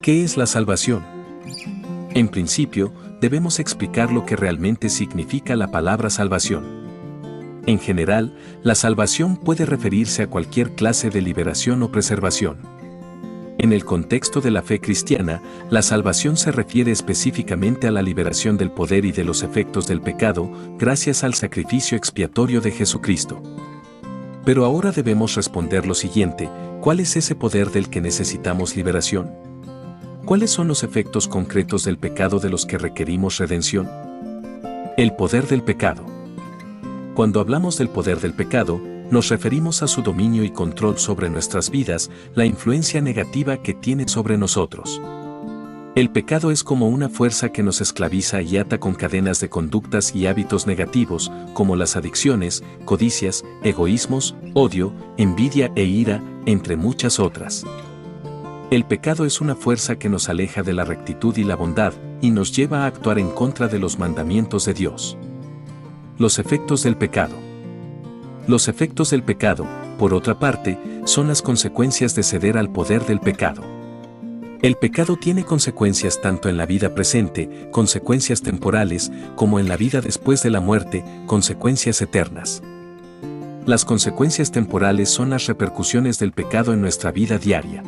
¿Qué es la salvación? En principio, debemos explicar lo que realmente significa la palabra salvación. En general, la salvación puede referirse a cualquier clase de liberación o preservación. En el contexto de la fe cristiana, la salvación se refiere específicamente a la liberación del poder y de los efectos del pecado, gracias al sacrificio expiatorio de Jesucristo. Pero ahora debemos responder lo siguiente: ¿cuál es ese poder del que necesitamos liberación? ¿Cuáles son los efectos concretos del pecado de los que requerimos redención? El poder del pecado. Cuando hablamos del poder del pecado, nos referimos a su dominio y control sobre nuestras vidas, la influencia negativa que tiene sobre nosotros. El pecado es como una fuerza que nos esclaviza y ata con cadenas de conductas y hábitos negativos, como las adicciones, codicias, egoísmos, odio, envidia e ira, entre muchas otras. El pecado es una fuerza que nos aleja de la rectitud y la bondad, y nos lleva a actuar en contra de los mandamientos de Dios. Los efectos del pecado. Los efectos del pecado, por otra parte, son las consecuencias de ceder al poder del pecado. El pecado tiene consecuencias tanto en la vida presente, consecuencias temporales, como en la vida después de la muerte, consecuencias eternas. Las consecuencias temporales son las repercusiones del pecado en nuestra vida diaria.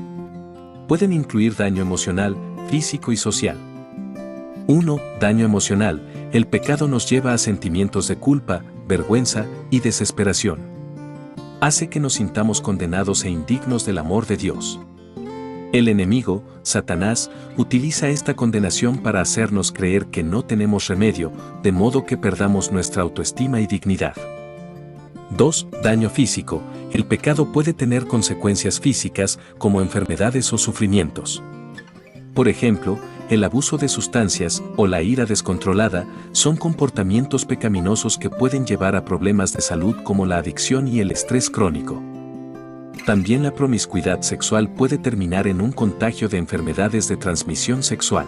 Pueden incluir daño emocional, físico y social. 1. Daño emocional. El pecado nos lleva a sentimientos de culpa, vergüenza y desesperación. Hace que nos sintamos condenados e indignos del amor de Dios. El enemigo, Satanás, utiliza esta condenación para hacernos creer que no tenemos remedio, de modo que perdamos nuestra autoestima y dignidad. 2. Daño físico. El pecado puede tener consecuencias físicas, como enfermedades o sufrimientos. Por ejemplo, el abuso de sustancias o la ira descontrolada son comportamientos pecaminosos que pueden llevar a problemas de salud como la adicción y el estrés crónico. También la promiscuidad sexual puede terminar en un contagio de enfermedades de transmisión sexual.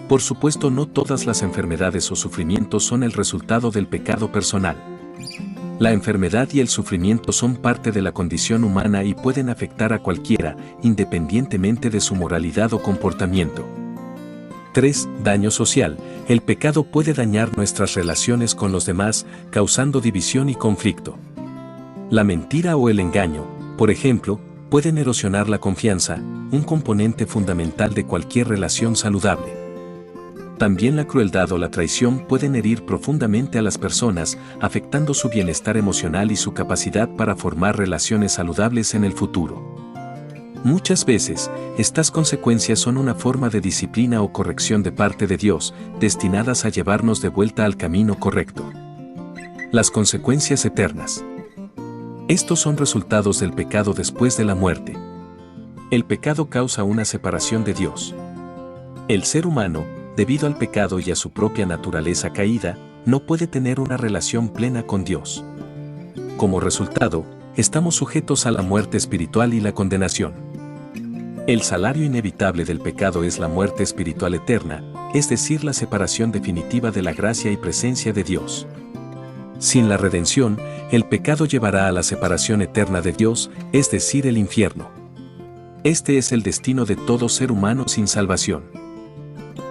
Por supuesto, no todas las enfermedades o sufrimientos son el resultado del pecado personal. La enfermedad y el sufrimiento son parte de la condición humana y pueden afectar a cualquiera, independientemente de su moralidad o comportamiento. 3. Daño social. El pecado puede dañar nuestras relaciones con los demás, causando división y conflicto. La mentira o el engaño, por ejemplo, pueden erosionar la confianza, un componente fundamental de cualquier relación saludable. También la crueldad o la traición pueden herir profundamente a las personas, afectando su bienestar emocional y su capacidad para formar relaciones saludables en el futuro. Muchas veces, estas consecuencias son una forma de disciplina o corrección de parte de Dios, destinadas a llevarnos de vuelta al camino correcto. Las consecuencias eternas. Estos son resultados del pecado después de la muerte. El pecado causa una separación de Dios. El ser humano, debido al pecado y a su propia naturaleza caída, no puede tener una relación plena con Dios. Como resultado, estamos sujetos a la muerte espiritual y la condenación. El salario inevitable del pecado es la muerte espiritual eterna, es decir, la separación definitiva de la gracia y presencia de Dios. Sin la redención, el pecado llevará a la separación eterna de Dios, es decir, el infierno. Este es el destino de todo ser humano sin salvación.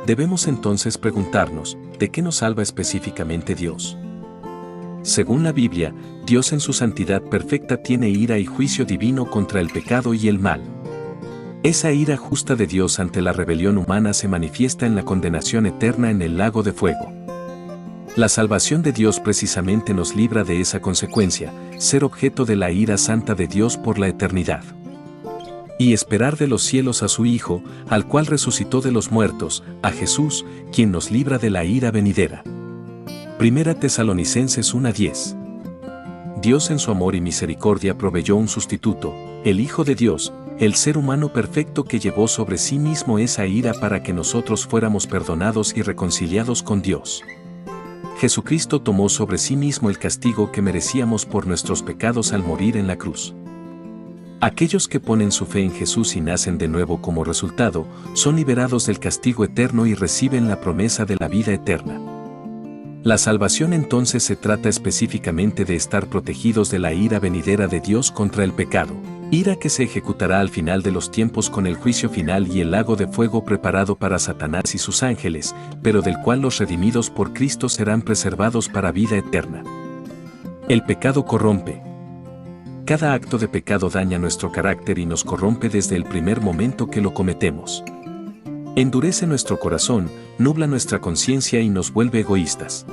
Debemos entonces preguntarnos, ¿de qué nos salva específicamente Dios? Según la Biblia, Dios en su santidad perfecta tiene ira y juicio divino contra el pecado y el mal. Esa ira justa de Dios ante la rebelión humana se manifiesta en la condenación eterna en el lago de fuego. La salvación de Dios precisamente nos libra de esa consecuencia, ser objeto de la ira santa de Dios por la eternidad. Y esperar de los cielos a su Hijo, al cual resucitó de los muertos, a Jesús, quien nos libra de la ira venidera. 1 Tesalonicenses 1:10. Dios en su amor y misericordia proveyó un sustituto, el Hijo de Dios, el ser humano perfecto que llevó sobre sí mismo esa ira para que nosotros fuéramos perdonados y reconciliados con Dios. Jesucristo tomó sobre sí mismo el castigo que merecíamos por nuestros pecados al morir en la cruz. Aquellos que ponen su fe en Jesús y nacen de nuevo como resultado, son liberados del castigo eterno y reciben la promesa de la vida eterna. La salvación entonces se trata específicamente de estar protegidos de la ira venidera de Dios contra el pecado. Ira que se ejecutará al final de los tiempos con el juicio final y el lago de fuego preparado para Satanás y sus ángeles, pero del cual los redimidos por Cristo serán preservados para vida eterna. El pecado corrompe. Cada acto de pecado daña nuestro carácter y nos corrompe desde el primer momento que lo cometemos. Endurece nuestro corazón, nubla nuestra conciencia y nos vuelve egoístas.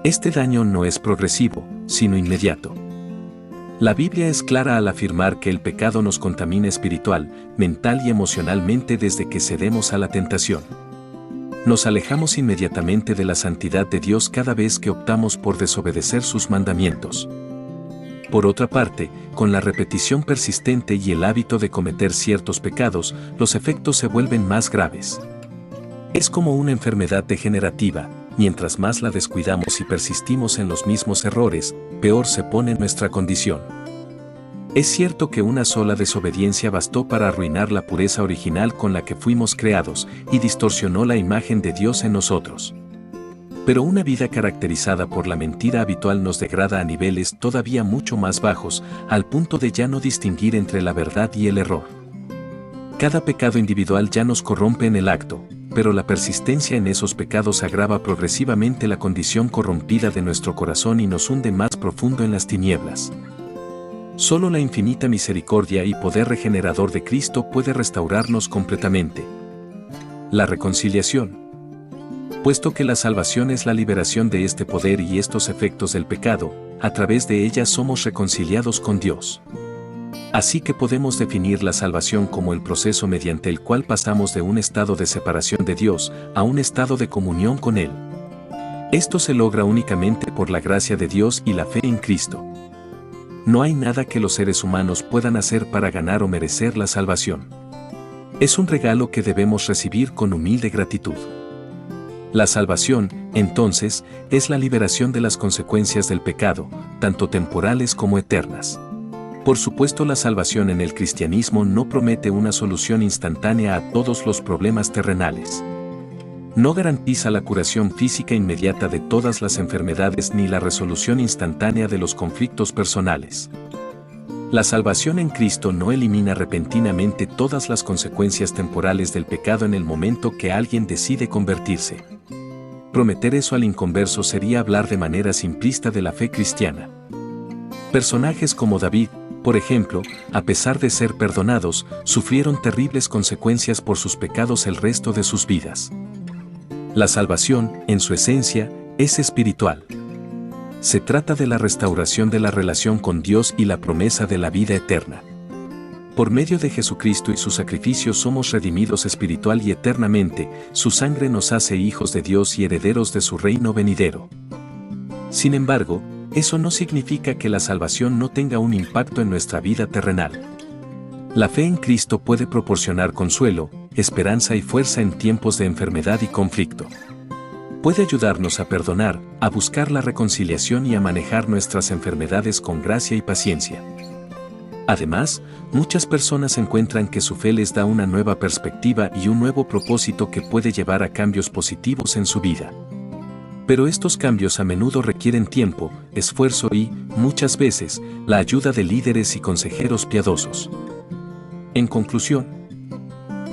Este daño no es progresivo, sino inmediato. La Biblia es clara al afirmar que el pecado nos contamina espiritual, mental y emocionalmente desde que cedemos a la tentación. Nos alejamos inmediatamente de la santidad de Dios cada vez que optamos por desobedecer sus mandamientos. Por otra parte, con la repetición persistente y el hábito de cometer ciertos pecados, los efectos se vuelven más graves. Es como una enfermedad degenerativa. Mientras más la descuidamos y persistimos en los mismos errores, peor se pone nuestra condición. Es cierto que una sola desobediencia bastó para arruinar la pureza original con la que fuimos creados y distorsionó la imagen de Dios en nosotros. Pero una vida caracterizada por la mentira habitual nos degrada a niveles todavía mucho más bajos, al punto de ya no distinguir entre la verdad y el error. Cada pecado individual ya nos corrompe en el acto, pero la persistencia en esos pecados agrava progresivamente la condición corrompida de nuestro corazón y nos hunde más profundo en las tinieblas. Solo la infinita misericordia y poder regenerador de Cristo puede restaurarnos completamente. La reconciliación. Puesto que la salvación es la liberación de este poder y estos efectos del pecado, a través de ella somos reconciliados con Dios. Así que podemos definir la salvación como el proceso mediante el cual pasamos de un estado de separación de Dios a un estado de comunión con Él. Esto se logra únicamente por la gracia de Dios y la fe en Cristo. No hay nada que los seres humanos puedan hacer para ganar o merecer la salvación. Es un regalo que debemos recibir con humilde gratitud. La salvación, entonces, es la liberación de las consecuencias del pecado, tanto temporales como eternas. Por supuesto, la salvación en el cristianismo no promete una solución instantánea a todos los problemas terrenales. No garantiza la curación física inmediata de todas las enfermedades ni la resolución instantánea de los conflictos personales. La salvación en Cristo no elimina repentinamente todas las consecuencias temporales del pecado en el momento que alguien decide convertirse. Prometer eso al inconverso sería hablar de manera simplista de la fe cristiana. Personajes como David, por ejemplo, a pesar de ser perdonados, sufrieron terribles consecuencias por sus pecados el resto de sus vidas. La salvación, en su esencia, es espiritual. Se trata de la restauración de la relación con Dios y la promesa de la vida eterna. Por medio de Jesucristo y su sacrificio somos redimidos espiritual y eternamente, su sangre nos hace hijos de Dios y herederos de su reino venidero. Sin embargo, eso no significa que la salvación no tenga un impacto en nuestra vida terrenal. La fe en Cristo puede proporcionar consuelo, esperanza y fuerza en tiempos de enfermedad y conflicto. Puede ayudarnos a perdonar, a buscar la reconciliación y a manejar nuestras enfermedades con gracia y paciencia. Además, muchas personas encuentran que su fe les da una nueva perspectiva y un nuevo propósito que puede llevar a cambios positivos en su vida. Pero estos cambios a menudo requieren tiempo, esfuerzo y, muchas veces, la ayuda de líderes y consejeros piadosos. En conclusión,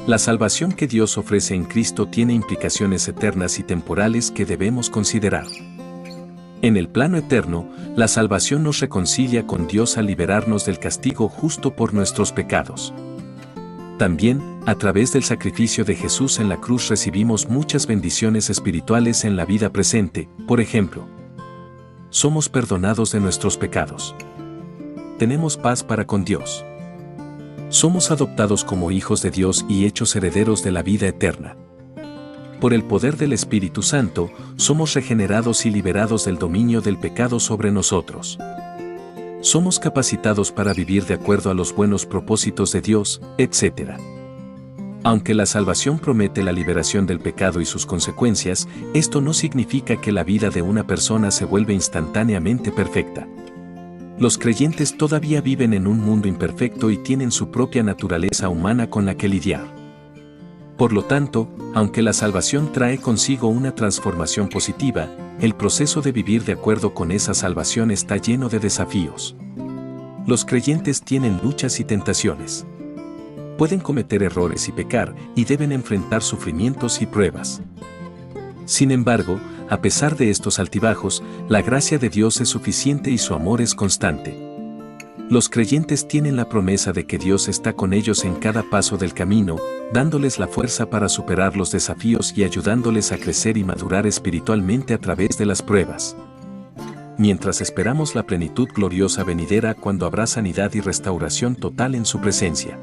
la salvación que Dios ofrece en Cristo tiene implicaciones eternas y temporales que debemos considerar. En el plano eterno, la salvación nos reconcilia con Dios al liberarnos del castigo justo por nuestros pecados. También, a través del sacrificio de Jesús en la cruz recibimos muchas bendiciones espirituales en la vida presente. Por ejemplo, somos perdonados de nuestros pecados. Tenemos paz para con Dios. Somos adoptados como hijos de Dios y hechos herederos de la vida eterna. Por el poder del Espíritu Santo, somos regenerados y liberados del dominio del pecado sobre nosotros. Somos capacitados para vivir de acuerdo a los buenos propósitos de Dios, etc. Aunque la salvación promete la liberación del pecado y sus consecuencias, esto no significa que la vida de una persona se vuelve instantáneamente perfecta. Los creyentes todavía viven en un mundo imperfecto y tienen su propia naturaleza humana con la que lidiar. Por lo tanto, aunque la salvación trae consigo una transformación positiva, el proceso de vivir de acuerdo con esa salvación está lleno de desafíos. Los creyentes tienen luchas y tentaciones. Pueden cometer errores y pecar, y deben enfrentar sufrimientos y pruebas. Sin embargo, a pesar de estos altibajos, la gracia de Dios es suficiente y su amor es constante. Los creyentes tienen la promesa de que Dios está con ellos en cada paso del camino, dándoles la fuerza para superar los desafíos y ayudándoles a crecer y madurar espiritualmente a través de las pruebas. Mientras esperamos la plenitud gloriosa venidera cuando habrá sanidad y restauración total en su presencia.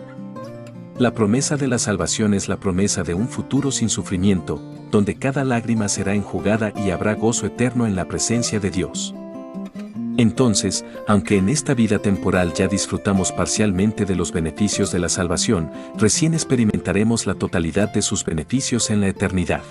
La promesa de la salvación es la promesa de un futuro sin sufrimiento, donde cada lágrima será enjugada y habrá gozo eterno en la presencia de Dios. Entonces, aunque en esta vida temporal ya disfrutamos parcialmente de los beneficios de la salvación, recién experimentaremos la totalidad de sus beneficios en la eternidad.